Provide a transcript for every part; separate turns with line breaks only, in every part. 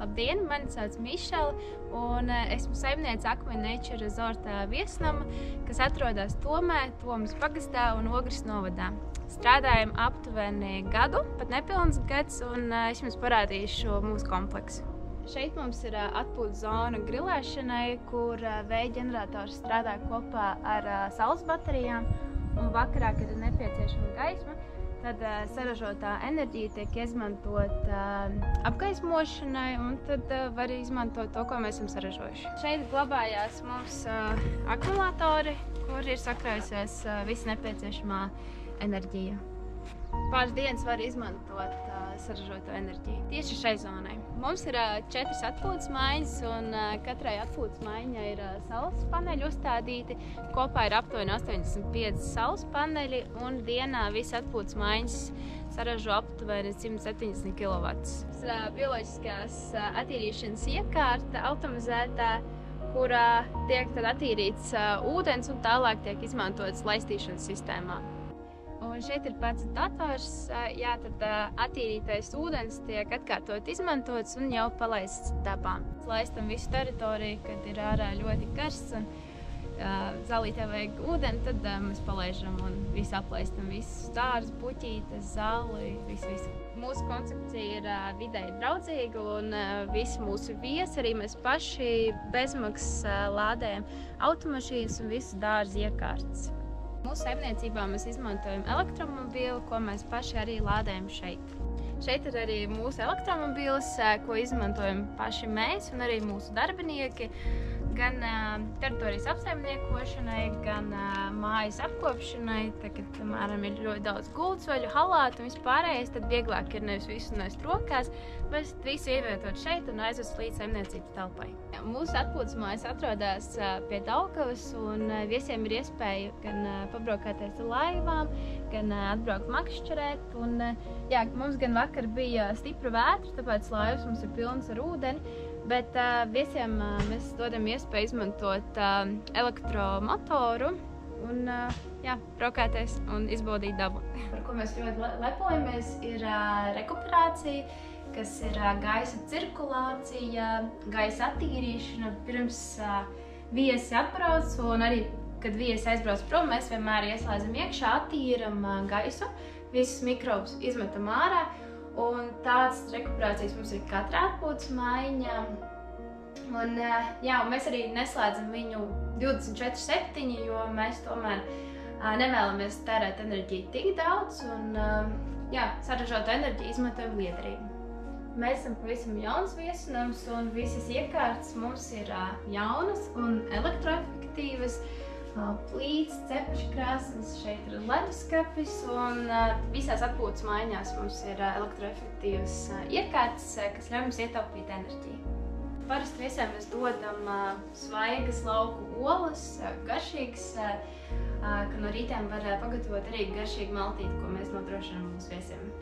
Labdien, mani sauc Mišela, un esmu saimniece Akmeņu Nature Resort viesnama, kas atrodas Tomē, Tomas pagastā un Ogres novadā. Strādājam aptuveni gadu, pat nepilns gads, un es jums parādīšu mūsu kompleksu. Šeit mums ir atpūtas zona grilēšanai, kur vēja ģenerators strādā kopā ar saules baterijām, un vakarā, kad ir nepieciešama gaisma, tad saražotā enerģija tiek izmantot apgaismošanai, un tad var izmantot to, ko mēs esam saražojuši. Šeit glabājās mums akumulatori, kur ir sakrājusies visa nepieciešamā enerģija. Pāris dienas var izmantot saražoto enerģiju tieši šai zonai. Mums ir 4 atpūtas maiņas, un katrai atpūtas maiņai ir saules paneļi uzstādīti. Kopā ir aptuveni 85 saules paneļi, un dienā visi atpūtas maiņas saražo aptuveni 170 kW. Tas ir bioloģiskās attīrīšanas iekārta, automatizētā, kurā tiek tad attīrīts ūdens un tālāk tiek izmantots laistīšanas sistēmā. Un šeit ir pats dators, tad attīrītais ūdens tiek atkārtot izmantots un jau palaists dabā. Laistam visu teritoriju, kad ir ārā ļoti karsts un zālītē vajag ūdeni, tad mēs palaižam un visu aplaistam, visus dārzus, puķītes, zāli, visu. Mūsu koncepcija ir videi draudzīga, un visi mūsu viesi, arī mēs paši bezmaksas lādējam automašīnas un visu dārzu iekārtas. Mūsu saimniecībā mēs izmantojam elektromobīlu, ko mēs paši arī lādējam šeit. Šeit ir arī mūsu elektromobīls, ko izmantojam paši mēs un arī mūsu darbinieki, gan teritorijas apsaimniekošanai, gan mājas apkopšanai. Kad, piemēram, ir ļoti daudz gultsveļu, halātu un vispārējais, tad vieglāk ir nevis visu nest rokās, bet visu ievietot šeit un aizvest līdz saimniecības telpai. Mūsu atpūtas mājas atrodas pie Daugavas, un viesiem ir iespēja gan pabraukāties ar laivām, gan atbraukt makšķerēt. Un, mums gan vakar bija stipra vētra, tāpēc laivas mums ir pilnas ar ūdeni, bet viesiem mēs dodam iespēju izmantot elektromotoru un braukāties un izbaudīt dabu. Par ko mēs ļoti lepojamies, ir rekuperācija, kas ir gaisa cirkulācija, gaisa attīrīšana pirms viesi atbrauc, un arī, kad viesi aizbrauc prom, mēs vienmēr ieslēdzam iekšā, attīram gaisu, visus mikrobus izmetam ārā, un tāds rekuperācijas mums ir katrā atpūtas maiņā. Un mēs arī neslēdzam viņu 24/7, jo mēs tomēr nevēlamies tērēt enerģiju tik daudz, un saražotu enerģiju izmantojam liederīgi. Mēs esam pavisam jauns viesnams, un visas iekārtas mums ir jaunas un elektroefektīvas. Plīts, cepeškrāsnes, šeit ir leduskapis, un visās atpūtas maiņās mums ir elektroefektīvas iekārtas, kas ļauj mums ietaupīt enerģiju. Parasti viesiem mēs dodam svaigas lauku olas, garšīgas, ka no rītiem var pagatavot arī garšīgu maltīti, ko mēs nodrošinām mūsu viesiem.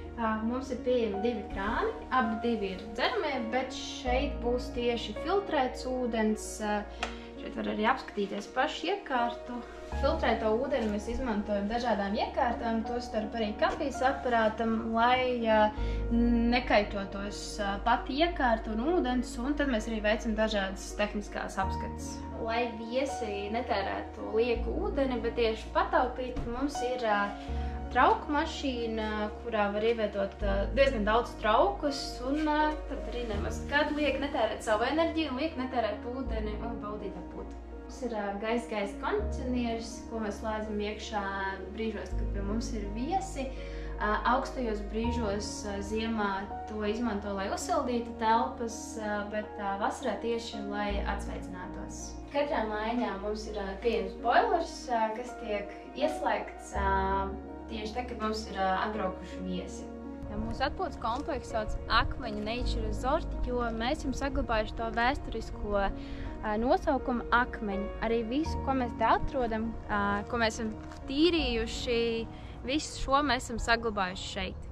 Mums ir pieejami 2 krāni, abi ir dzeramie, bet šeit būs tieši filtrēts ūdens. Šeit var arī apskatīties pašu iekārtu. Filtrēto ūdeni mēs izmantojam dažādām iekārtām, tostarp arī kafijas aparātam, lai nekaitotos pati iekārta un ūdens, un tad mēs arī veicam dažādas tehniskās apskates. Lai viesi netērētu lieku ūdeni, bet tieši pataupīt, mums ir trauku mašīna, kurā var ievietot diezgan daudz traukus, un tad arī nemaz kādu liek netērēt savu enerģiju un liek netērēt ūdeni un baudīt atpūtu. Mums ir gaisa kondicionieris, ko mēs slēdzam iekšā brīžos, kad pie mums ir viesi. Augstajos brīžos ziemā to izmanto, lai uzsildītu telpas, bet vasarā tieši, lai atsveicinātos. Katrā maiņā mums ir pieejams boilers, kas tiek ieslēgts tieši tad, kad mums ir atbraukuši viesi. Mūsu atpūtas komplekss sauc Akmeņu Nature Resort, jo mēs esam saglabājuši to vēsturisko nosaukumu akmeņi. Arī visu, ko mēs te atrodam, ko mēs esam tīrījuši, visu šo mēs esam saglabājuši šeit.